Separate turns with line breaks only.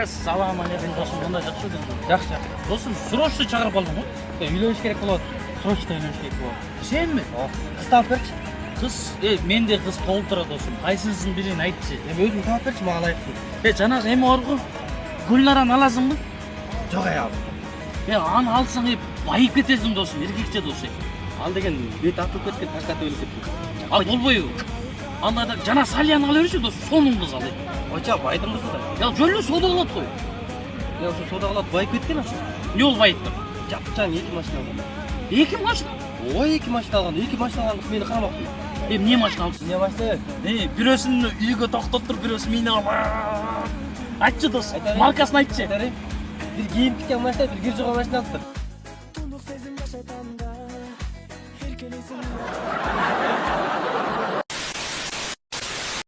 Салам алейкум досым, кандай жакшы жүрсүң?
Жакшы.
Досым, срочно чыгарып алдың го?
Үйлөнүш керек болот. Срочно үйлөнүш керек болот.
Сенби?
Кыз таап берчи.
Кыз, менде кыз толуп турат досым. Кайсынысын билейин айтчы.
Эми өзүң таап берчи, мага ылайыктуу.
Жанагы эме барго? Гүлнараны аласыңбы?
Жок аял.
Аны алсаң байып кетесиң досым, эркекче досым.
Ал деген бет атып кеткен, таштатып өлүп кетти.
Ал болбойбу. Анда жана Салияны ала берчи досум, сонун кыз ал.
Ойча байдын кызы да.
Жөлү сода кылат кой.
Ошо сода кылат байып кеткен ошо.
Не ол байыптыр?
Жапчан 2 машина алган.
2 машина?
Ой, 2 машина алган. 2 машина алган мени карамак.
Эмне машина алсың?
Не машина?
Бирөөсүн үйгө токтоптуруп, бирөөсүн мени алып. Айтчы дос, маркасын айтчы.
Бир кийим тиккен машина, бир кир жуган машина алыптыр.